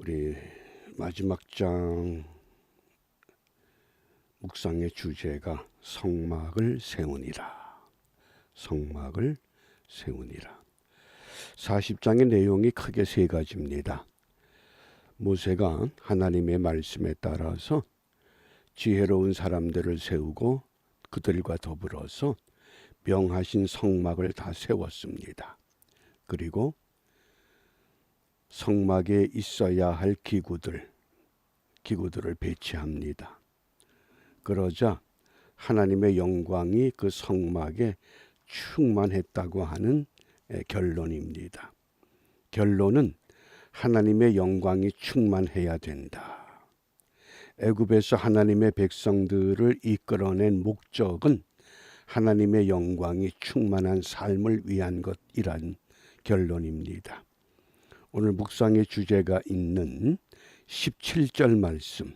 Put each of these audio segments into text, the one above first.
우리 마지막 장 묵상의 주제가 성막을 세우니라. 성막을 세우니라. 40장의 내용이 크게 세 가지입니다. 모세가 하나님의 말씀에 따라서 지혜로운 사람들을 세우고 그들과 더불어서 명하신 성막을 다 세웠습니다. 그리고 성막에 있어야 할 기구들을 배치합니다. 그러자 하나님의 영광이 그 성막에 충만했다고 하는 결론입니다. 결론은 하나님의 영광이 충만해야 된다. 애굽에서 하나님의 백성들을 이끌어낸 목적은 하나님의 영광이 충만한 삶을 위한 것이란 결론입니다. 오늘 묵상의 주제가 있는 17절 말씀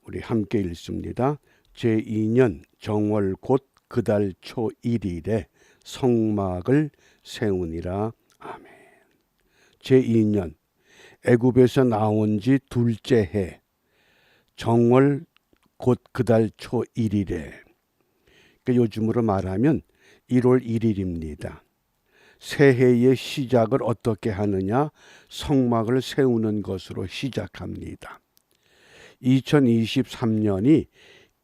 우리 함께 읽습니다. 제2년 정월 곧 그달 초 1일에 성막을 세우니라. 아멘. 제2년 애굽에서 나온 지 둘째 해 정월 곧 그달 초 1일에 그러니까 요즘으로 말하면 1월 1일입니다. 새해의 시작을 어떻게 하느냐? 성막을 세우는 것으로 시작합니다. 2023년이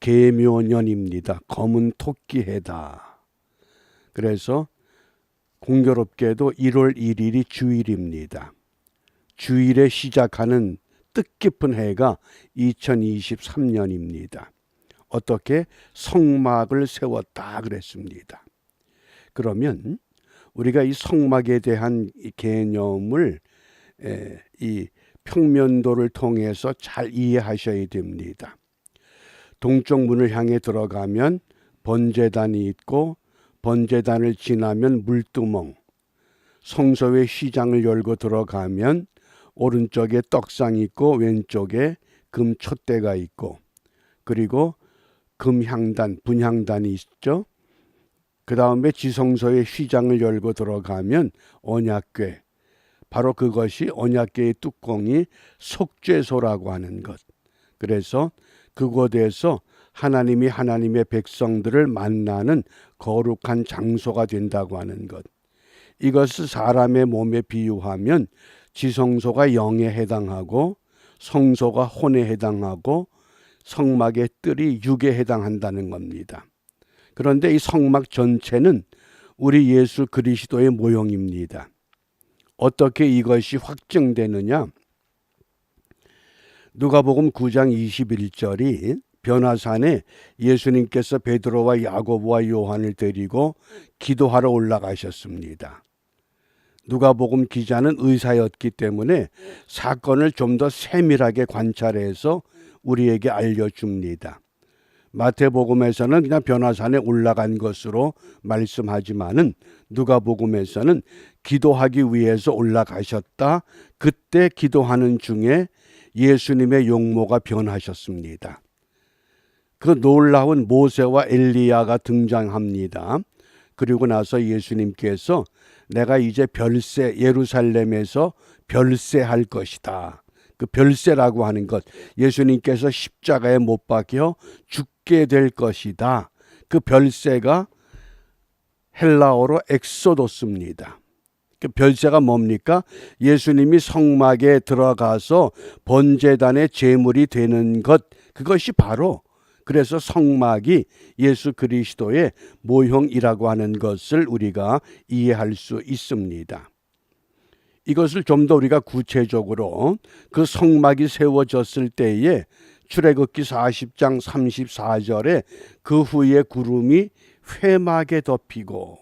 계묘년입니다. 검은 토끼 해다. 그래서 공교롭게도 1월 1일이 주일입니다. 주일에 시작하는 뜻깊은 해가 2023년입니다. 어떻게? 성막을 세웠다 그랬습니다. 그러면 우리가 이 성막에 대한 이 개념을 이 평면도를 통해서 잘 이해하셔야 됩니다. 동쪽 문을 향해 들어가면 번제단이 있고 번제단을 지나면 물두멍, 성소의 휘장을 열고 들어가면 오른쪽에 떡상이 있고 왼쪽에 금 촛대가 있고 그리고 금향단, 분향단이 있죠. 그 다음에 지성소의 휘장을 열고 들어가면 언약궤, 바로 그것이 언약궤의 뚜껑이 속죄소라고 하는 것. 그래서 그곳에서 하나님이 하나님의 백성들을 만나는 거룩한 장소가 된다고 하는 것. 이것을 사람의 몸에 비유하면 지성소가 영에 해당하고 성소가 혼에 해당하고 성막의 뜰이 육에 해당한다는 겁니다. 그런데 이 성막 전체는 우리 예수 그리스도의 모형입니다. 어떻게 이것이 확증되느냐? 누가복음 9장 21절이 변화산에 예수님께서 베드로와 야고보와 요한을 데리고 기도하러 올라가셨습니다. 누가복음 기자는 의사였기 때문에 사건을 좀 더 세밀하게 관찰해서 우리에게 알려줍니다. 마태복음에서는 그냥 변화산에 올라간 것으로 말씀하지만은 누가복음에서는 기도하기 위해서 올라가셨다. 그때 기도하는 중에 예수님의 용모가 변하셨습니다. 그 놀라운 모세와 엘리야가 등장합니다. 그리고 나서 예수님께서 내가 이제 별세 예루살렘에서 별세할 것이다. 그 별세라고 하는 것, 예수님께서 십자가에 못 박혀 죽게 될 것이다. 그 별세가 헬라어로 엑소도스입니다. 그 별세가 뭡니까? 예수님이 성막에 들어가서 번제단의 제물이 되는 것, 그것이 바로 그래서 성막이 예수 그리스도의 모형이라고 하는 것을 우리가 이해할 수 있습니다. 이것을 좀 더 우리가 구체적으로 그 성막이 세워졌을 때에 출애굽기 40장 34절에 그 후에 구름이 회막에 덮이고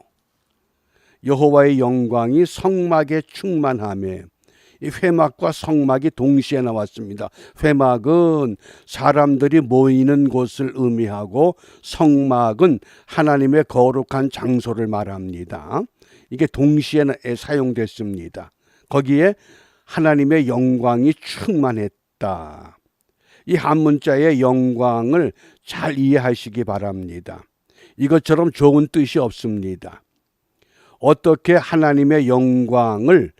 여호와의 영광이 성막에 충만하며 이 회막과 성막이 동시에 나왔습니다. 회막은 사람들이 모이는 곳을 의미하고 성막은 하나님의 거룩한 장소를 말합니다. 이게 동시에 사용됐습니다. 거기에 하나님의 영광이 충만했다. 이 한문자의 영광을 잘 이해하시기 바랍니다. 이것처럼 좋은 뜻이 없습니다. 어떻게 하나님의 영광을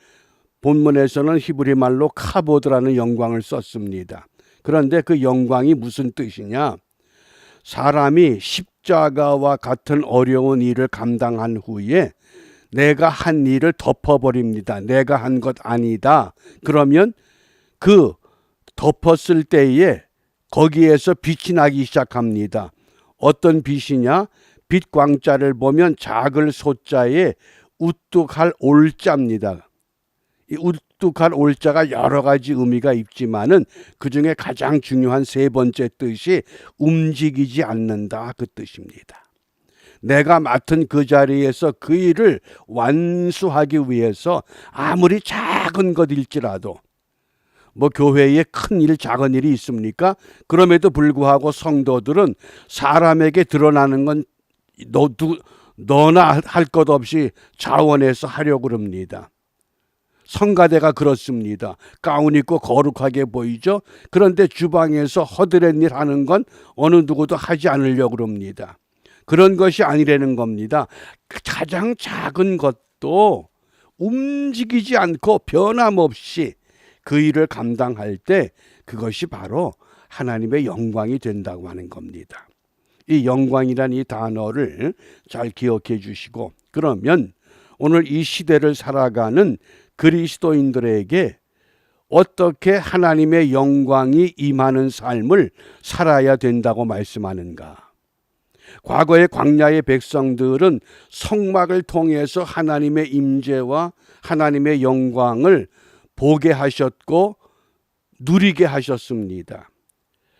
본문에서는 히브리 말로 카보드라는 영광을 썼습니다. 그런데 그 영광이 무슨 뜻이냐? 사람이 십자가와 같은 어려운 일을 감당한 후에 내가 한 일을 덮어버립니다. 내가 한 것 아니다. 그러면 그 덮었을 때에 거기에서 빛이 나기 시작합니다. 어떤 빛이냐? 빛 광자를 보면 작을 소자에 우뚝할 올자입니다. 이 우뚝할 올자가 여러 가지 의미가 있지만은 그 중에 가장 중요한 세 번째 뜻이 움직이지 않는다, 그 뜻입니다. 내가 맡은 그 자리에서 그 일을 완수하기 위해서 아무리 작은 것일지라도, 뭐 교회에 큰 일, 작은 일이 있습니까? 그럼에도 불구하고 성도들은 사람에게 드러나는 건 너나 할 것 없이 자원해서 하려고 합니다. 성가대가 그렇습니다. 가운 입고 거룩하게 보이죠. 그런데 주방에서 허드렛 일 하는 건 어느 누구도 하지 않으려고 합니다. 그런 것이 아니라는 겁니다. 가장 작은 것도 움직이지 않고 변함없이 그 일을 감당할 때 그것이 바로 하나님의 영광이 된다고 하는 겁니다. 이 영광이란 이 단어를 잘 기억해 주시고, 그러면 오늘 이 시대를 살아가는 그리스도인들에게 어떻게 하나님의 영광이 임하는 삶을 살아야 된다고 말씀하는가? 과거의 광야의 백성들은 성막을 통해서 하나님의 임재와 하나님의 영광을 보게 하셨고 누리게 하셨습니다.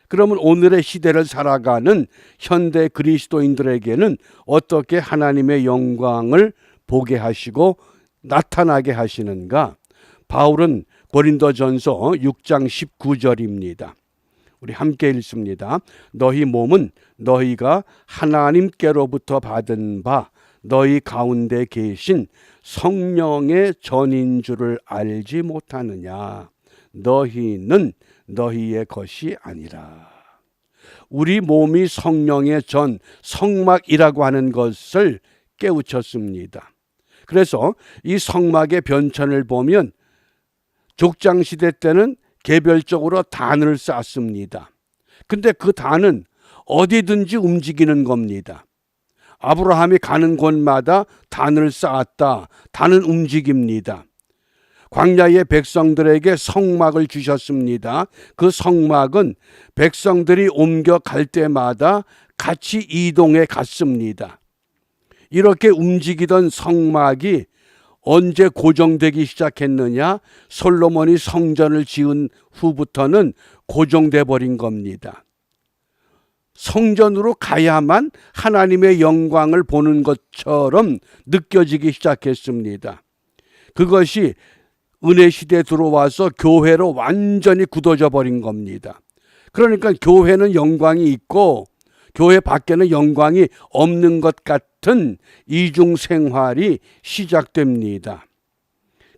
그러면 오늘의 시대를 살아가는 현대 그리스도인들에게는 어떻게 하나님의 영광을 보게 하시고 나타나게 하시는가? 바울은 고린도전서 6장 19절입니다. 우리 함께 읽습니다. 너희 몸은 너희가 하나님께로부터 받은 바 너희 가운데 계신 성령의 전인 줄을 알지 못하느냐? 너희는 너희의 것이 아니라. 우리 몸이 성령의 전, 성막이라고 하는 것을 깨우쳤습니다. 그래서 이 성막의 변천을 보면 족장시대 때는 개별적으로 단을 쌓습니다. 근데 그 단은 어디든지 움직이는 겁니다. 아브라함이 가는 곳마다 단을 쌓았다. 단은 움직입니다. 광야의 백성들에게 성막을 주셨습니다. 그 성막은 백성들이 옮겨갈 때마다 같이 이동해 갔습니다. 이렇게 움직이던 성막이 언제 고정되기 시작했느냐? 솔로몬이 성전을 지은 후부터는 고정돼 버린 겁니다. 성전으로 가야만 하나님의 영광을 보는 것처럼 느껴지기 시작했습니다. 그것이 은혜 시대에 들어와서 교회로 완전히 굳어져 버린 겁니다. 그러니까 교회는 영광이 있고 교회 밖에는 영광이 없는 것 같은 이중 생활이 시작됩니다.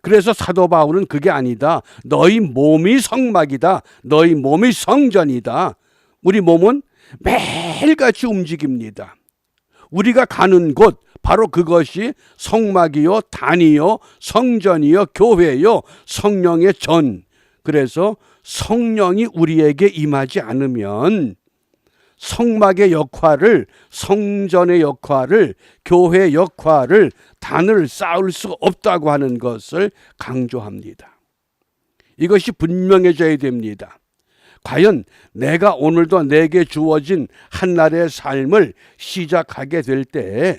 그래서 사도 바울은 그게 아니다. 너희 몸이 성막이다. 너희 몸이 성전이다. 우리 몸은 매일같이 움직입니다. 우리가 가는 곳, 바로 그것이 성막이요, 단이요, 성전이요, 교회요, 성령의 전. 그래서 성령이 우리에게 임하지 않으면 성막의 역할을, 성전의 역할을, 교회의 역할을, 단을 쌓을 수 없다고 하는 것을 강조합니다. 이것이 분명해져야 됩니다. 과연 내가 오늘도 내게 주어진 한날의 삶을 시작하게 될 때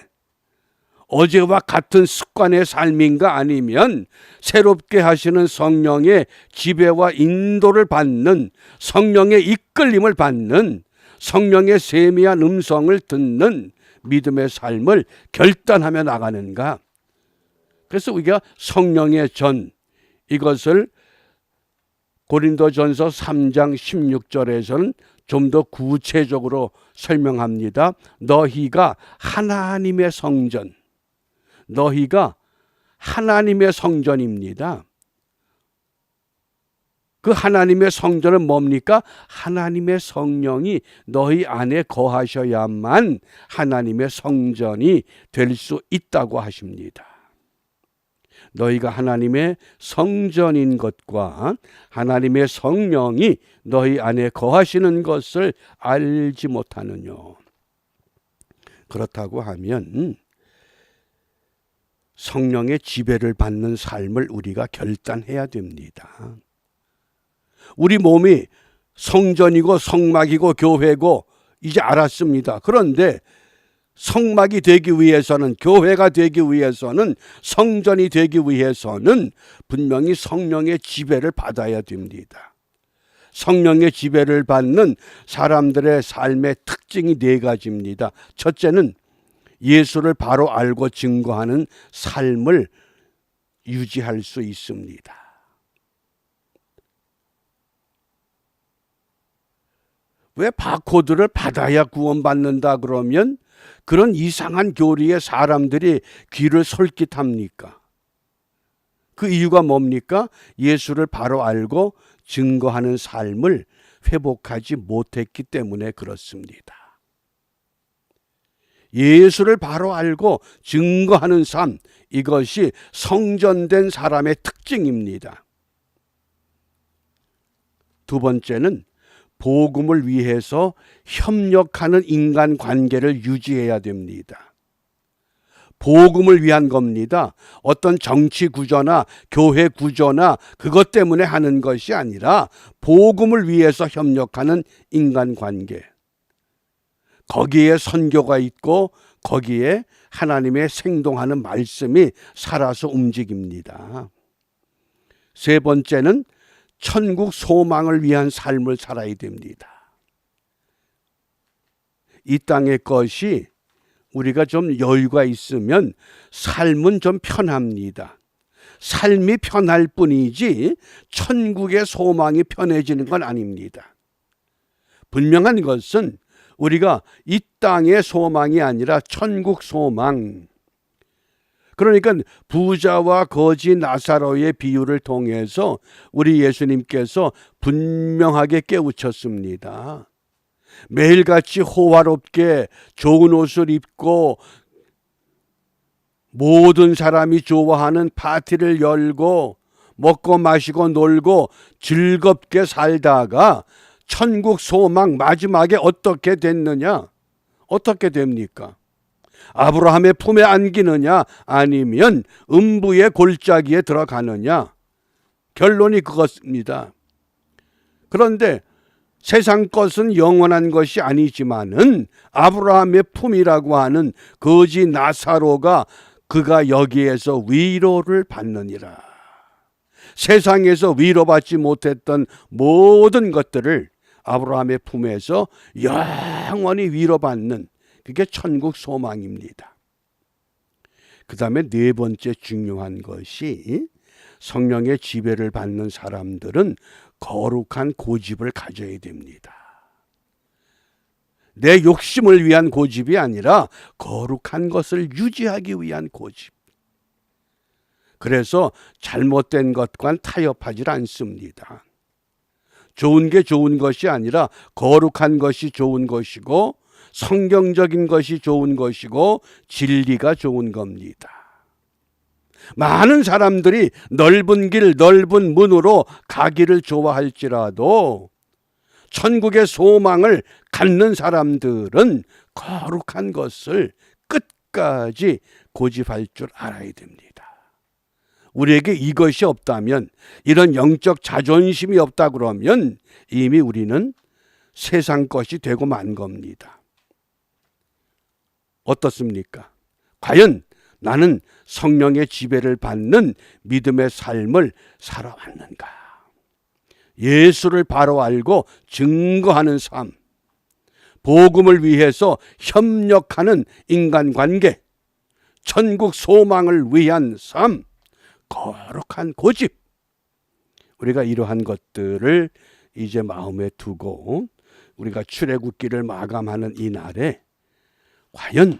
어제와 같은 습관의 삶인가, 아니면 새롭게 하시는 성령의 지배와 인도를 받는, 성령의 이끌림을 받는, 성령의 세미한 음성을 듣는 믿음의 삶을 결단하며 나가는가? 그래서 우리가 성령의 전, 이것을 고린도전서 3장 16절에서는 좀 더 구체적으로 설명합니다. 너희가 하나님의 성전, 너희가 하나님의 성전입니다. 그 하나님의 성전은 뭡니까? 하나님의 성령이 너희 안에 거하셔야만 하나님의 성전이 될 수 있다고 하십니다. 너희가 하나님의 성전인 것과 하나님의 성령이 너희 안에 거하시는 것을 알지 못하느냐. 그렇다고 하면 성령의 지배를 받는 삶을 우리가 결단해야 됩니다. 우리 몸이 성전이고 성막이고 교회고 이제 알았습니다. 그런데 성막이 되기 위해서는, 교회가 되기 위해서는, 성전이 되기 위해서는 분명히 성령의 지배를 받아야 됩니다. 성령의 지배를 받는 사람들의 삶의 특징이 네 가지입니다. 첫째는 예수를 바로 알고 증거하는 삶을 유지할 수 있습니다. 왜 바코드를 받아야 구원받는다 그러면 그런 이상한 교리에 사람들이 귀를 솔깃합니까? 그 이유가 뭡니까? 예수를 바로 알고 증거하는 삶을 회복하지 못했기 때문에 그렇습니다. 예수를 바로 알고 증거하는 삶, 이것이 성전된 사람의 특징입니다. 두 번째는 복음을 위해서 협력하는 인간관계를 유지해야 됩니다. 복음을 위한 겁니다. 어떤 정치 구조나 교회 구조나 그것 때문에 하는 것이 아니라 복음을 위해서 협력하는 인간관계. 거기에 선교가 있고 거기에 하나님의 생동하는 말씀이 살아서 움직입니다. 세 번째는 천국 소망을 위한 삶을 살아야 됩니다. 이 땅의 것이 우리가 좀 여유가 있으면 삶은 좀 편합니다. 삶이 편할 뿐이지 천국의 소망이 편해지는 건 아닙니다. 분명한 것은 우리가 이 땅의 소망이 아니라 천국 소망. 그러니까 부자와 거지 나사로의 비유를 통해서 우리 예수님께서 분명하게 깨우쳤습니다. 매일같이 호화롭게 좋은 옷을 입고 모든 사람이 좋아하는 파티를 열고 먹고 마시고 놀고 즐겁게 살다가 천국 소망 마지막에 어떻게 됐느냐? 어떻게 됩니까? 아브라함의 품에 안기느냐 아니면 음부의 골짜기에 들어가느냐? 결론이 그것입니다. 그런데 세상 것은 영원한 것이 아니지만은 아브라함의 품이라고 하는 거지 나사로가 그가 여기에서 위로를 받느니라. 세상에서 위로받지 못했던 모든 것들을 아브라함의 품에서 영원히 위로받는, 그게 천국 소망입니다. 그 다음에 네 번째 중요한 것이 성령의 지배를 받는 사람들은 거룩한 고집을 가져야 됩니다. 내 욕심을 위한 고집이 아니라 거룩한 것을 유지하기 위한 고집. 그래서 잘못된 것과는 타협하지 않습니다. 좋은 게 좋은 것이 아니라 거룩한 것이 좋은 것이고 성경적인 것이 좋은 것이고 진리가 좋은 겁니다. 많은 사람들이 넓은 길, 넓은 문으로 가기를 좋아할지라도 천국의 소망을 갖는 사람들은 거룩한 것을 끝까지 고집할 줄 알아야 됩니다. 우리에게 이것이 없다면, 이런 영적 자존심이 없다 그러면 이미 우리는 세상 것이 되고 만 겁니다. 어떻습니까? 과연 나는 성령의 지배를 받는 믿음의 삶을 살아왔는가? 예수를 바로 알고 증거하는 삶, 복음을 위해서 협력하는 인간관계, 천국 소망을 위한 삶, 거룩한 고집. 우리가 이러한 것들을 이제 마음에 두고 우리가 출애굽기를 마감하는 이 날에 과연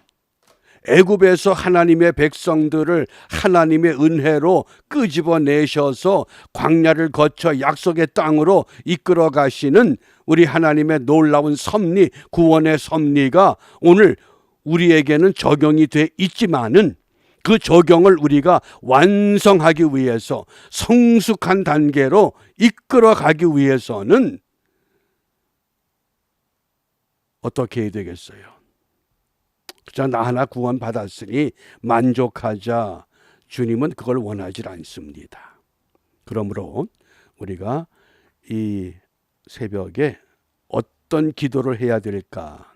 애굽에서 하나님의 백성들을 하나님의 은혜로 끄집어내셔서 광야를 거쳐 약속의 땅으로 이끌어 가시는 우리 하나님의 놀라운 섭리, 구원의 섭리가 오늘 우리에게는 적용이 돼 있지만은 그 적용을 우리가 완성하기 위해서 성숙한 단계로 이끌어 가기 위해서는 어떻게 해야 되겠어요? 자, 나 하나 구원 받았으니 만족하자. 주님은 그걸 원하지 않습니다. 그러므로 우리가 이 새벽에 어떤 기도를 해야 될까?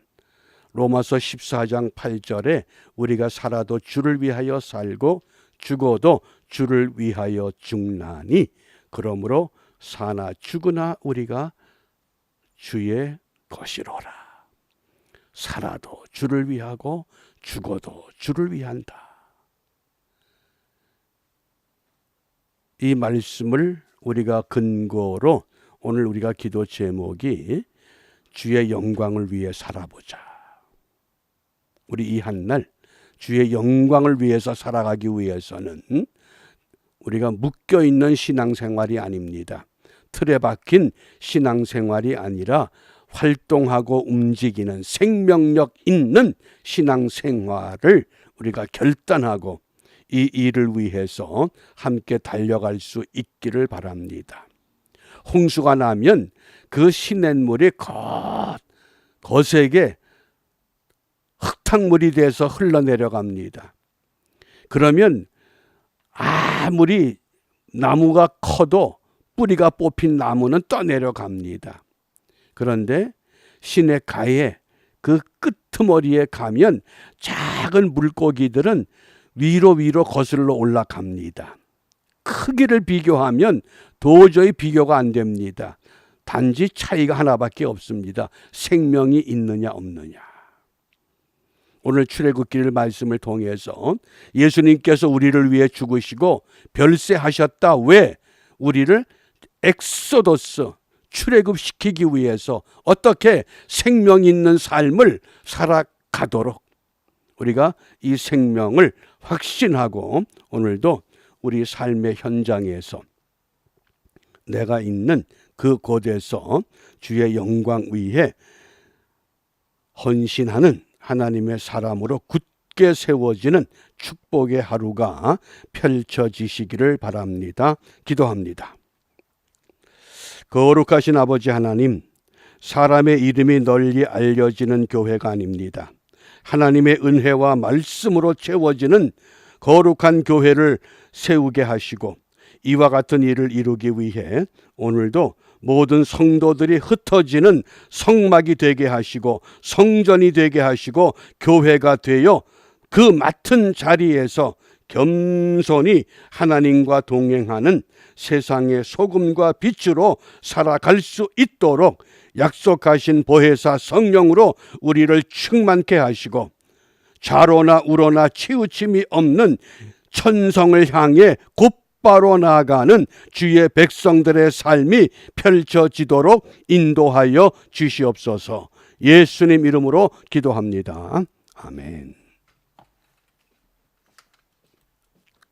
로마서 14장 8절에 우리가 살아도 주를 위하여 살고 죽어도 주를 위하여 죽나니 그러므로 사나 죽으나 우리가 주의 것이로라. 살아도 주를 위하고 죽어도 주를 위한다. 이 말씀을 우리가 근거로 오늘 우리가 기도 제목이 주의 영광을 위해 살아보자. 우리 이 한날 주의 영광을 위해서 살아가기 위해서는 우리가 묶여있는 신앙생활이 아닙니다. 틀에 박힌 신앙생활이 아니라 활동하고 움직이는 생명력 있는 신앙생활을 우리가 결단하고 이 일을 위해서 함께 달려갈 수 있기를 바랍니다. 홍수가 나면 그 시냇물이 거세게 흙탕물이 돼서 흘러내려갑니다. 그러면 아무리 나무가 커도 뿌리가 뽑힌 나무는 떠내려갑니다. 그런데 시냇가에 그 끄트머리에 가면 작은 물고기들은 위로 거슬러 올라갑니다. 크기를 비교하면 도저히 비교가 안 됩니다. 단지 차이가 하나밖에 없습니다. 생명이 있느냐 없느냐. 오늘 출애굽길 말씀을 통해서 예수님께서 우리를 위해 죽으시고 별세하셨다. 왜? 우리를 엑소더스 출애굽시키기 위해서 어떻게 생명 있는 삶을 살아가도록 우리가 이 생명을 확신하고 오늘도 우리 삶의 현장에서 내가 있는 그곳에서 주의 영광 위에 헌신하는 하나님의 사람으로 굳게 세워지는 축복의 하루가 펼쳐지시기를 바랍니다. 기도합니다. 거룩하신 아버지 하나님, 사람의 이름이 널리 알려지는 교회가 아닙니다. 하나님의 은혜와 말씀으로 채워지는 거룩한 교회를 세우게 하시고 이와 같은 일을 이루기 위해 오늘도 모든 성도들이 흩어지는 성막이 되게 하시고 성전이 되게 하시고 교회가 되어 그 맡은 자리에서 겸손히 하나님과 동행하는 세상의 소금과 빛으로 살아갈 수 있도록 약속하신 보혜사 성령으로 우리를 충만케 하시고 좌로나 우로나 치우침이 없는 천성을 향해 곧바로 나아가는 주의 백성들의 삶이 펼쳐지도록 인도하여 주시옵소서. 예수님 이름으로 기도합니다. 아멘.